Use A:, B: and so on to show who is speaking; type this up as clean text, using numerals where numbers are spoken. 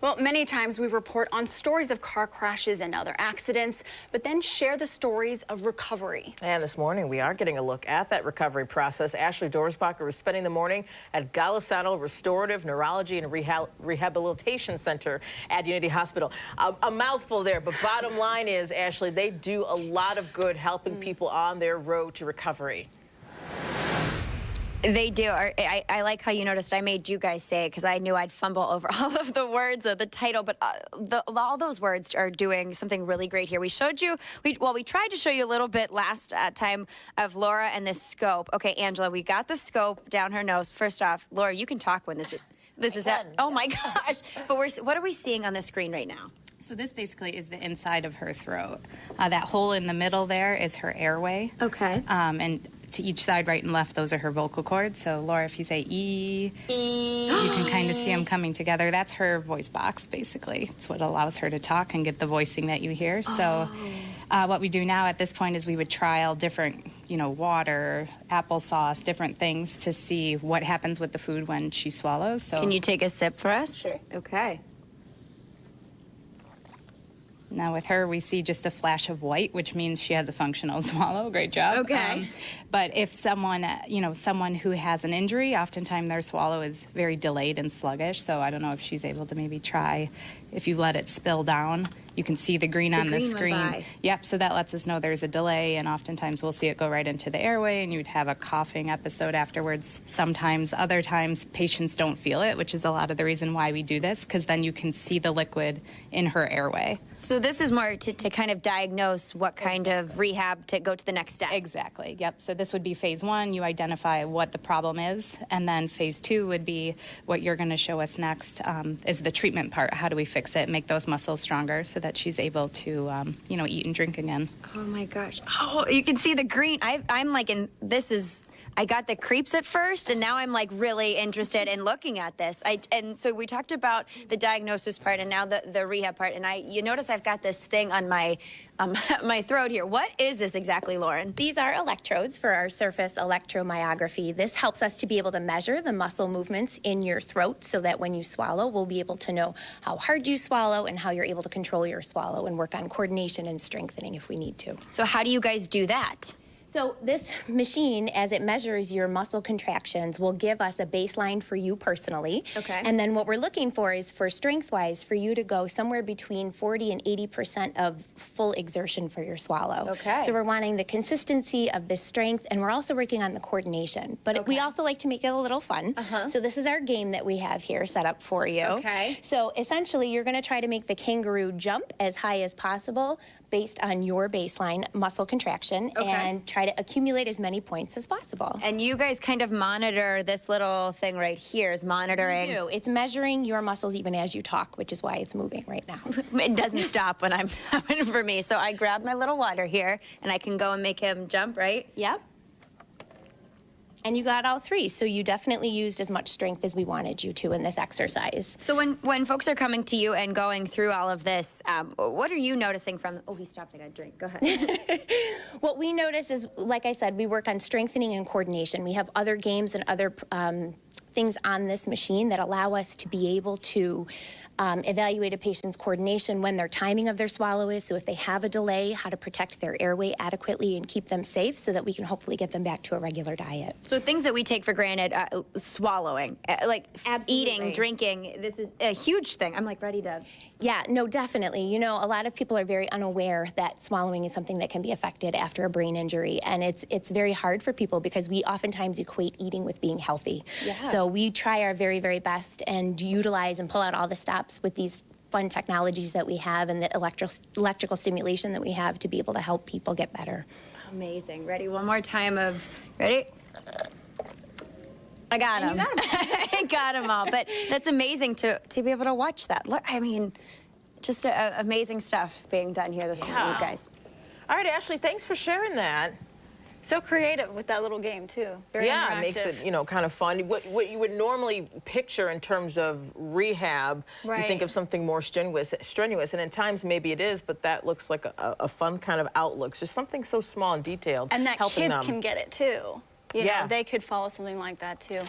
A: Well, many times we report on stories of car crashes and other accidents, but then share the stories of recovery.
B: And this morning, we are getting a look at that recovery process. Ashley Dorsbacher is spending the morning at Golisano Restorative Neurology and Rehabilitation Center at Unity Hospital. A mouthful there, but bottom line is, Ashley, they do a lot of good helping people on their road to recovery.
C: They do. I like how you noticed I made you guys say it because I knew I'd fumble over all of the words of the title, but all those words are doing something really great here. We showed you, we tried to show you a little bit last time of Laura and the scope. Okay, Angela, we got the scope down her nose. First off, Laura, you can talk when this is at, oh my gosh. But what are we seeing on the screen right now?
D: So this basically is the inside of her throat. That hole in the middle there is her airway.
C: Okay.
D: And to each side, right and left, those are her vocal cords. So Laura, if you say E, you can kind of see them coming together. That's her voice box, basically. It's what allows her to talk and get the voicing that you hear. So what we do now at this point is we would trial different, water, applesauce, different things to see what happens with the food when she swallows. So
C: can you take a sip for us?
D: Sure.
C: Okay.
D: Now with her, we see just a flash of white, which means she has a functional swallow. Great job.
C: Okay.
D: But if someone, someone who has an injury, oftentimes their swallow is very delayed and sluggish. So I don't know if she's able to maybe try, if you let it spill down, you can see the green on the screen. Yep, so that lets us know there's a delay, and oftentimes we'll see it go right into the airway, and you'd have a coughing episode afterwards. Sometimes, other times, patients don't feel it, which is a lot of the reason why we do this, because then you can see the liquid in her airway.
C: So this is more to kind of diagnose what kind of rehab to go to the next step.
D: Exactly, yep. So this would be phase 1, you identify what the problem is, and then phase 2 would be what you're going to show us next, is the treatment part. How do we fix it, make those muscles stronger so that she's able to, eat and drink again.
C: Oh my gosh. Oh, you can see the green. I'm like, I got the creeps at first, and now I'm like really interested in looking at this. And so we talked about the diagnosis part, and now the rehab part. And you notice I've got this thing on my my throat here. What is this exactly, Lauren?
E: These are electrodes for our surface electromyography. This helps us to be able to measure the muscle movements in your throat so that when you swallow, we'll be able to know how hard you swallow and how you're able to control your swallow and work on coordination and strengthening if we need to.
C: So how do you guys do that?
E: So this machine, as it measures your muscle contractions, will give us a baseline for you personally.
C: Okay.
E: And then what we're looking for is, for strength-wise, for you to go somewhere between 40 and 80% of full exertion for your swallow.
C: Okay.
E: So we're wanting the consistency of the strength, and we're also working on the coordination. But we also like to make it a little fun. So this is our game that we have here set up for you.
C: Okay.
E: So essentially, you're going to try to make the kangaroo jump as high as possible based on your baseline muscle contraction, and try to accumulate as many points as possible.
C: And you guys kind of monitor this little thing right here is monitoring.
E: We do. It's measuring your muscles even as you talk, which is why it's moving right now.
C: It doesn't stop when I'm for me. So I grab my little water here, and I can go and make him jump, right?
E: Yep. And you got all three, so you definitely used as much strength as we wanted you to in this exercise.
C: So when folks are coming to you and going through all of this, what are you noticing from, oh, he stopped, I got a drink, go ahead.
E: What we notice is, like I said, we work on strengthening and coordination. We have other games and other things on this machine that allow us to be able to evaluate a patient's coordination, when their timing of their swallow is, so if they have a delay, how to protect their airway adequately and keep them safe so that we can hopefully get them back to a regular diet.
C: So things that we take for granted, swallowing, like
E: Absolutely.
C: eating, drinking, this is a huge thing. I'm like ready to...
E: Yeah, no, definitely. You know, a lot of people are very unaware that swallowing is something that can be affected after a brain injury, and it's very hard for people because we oftentimes equate eating with being healthy. Yeah. So we try our very, very best and utilize and pull out all the stops with these fun technologies that we have and the electrical stimulation that we have to be able to help people get better.
C: Amazing. Ready? One more time of... Ready? I got him. I got them all. But that's amazing to be able to watch that. Look, I mean, just amazing stuff being done here this morning, you guys.
B: All right, Ashley, thanks for sharing that.
A: So creative with that little game, too. Very interactive.
B: It makes it, kind of fun. What you would normally picture in terms of rehab, you think of something more strenuous, and at times maybe it is, but that looks like a fun kind of outlook. Just something so small and detailed.
A: And that kids
B: them.
A: can get it, too. You know, they could follow something like that, too.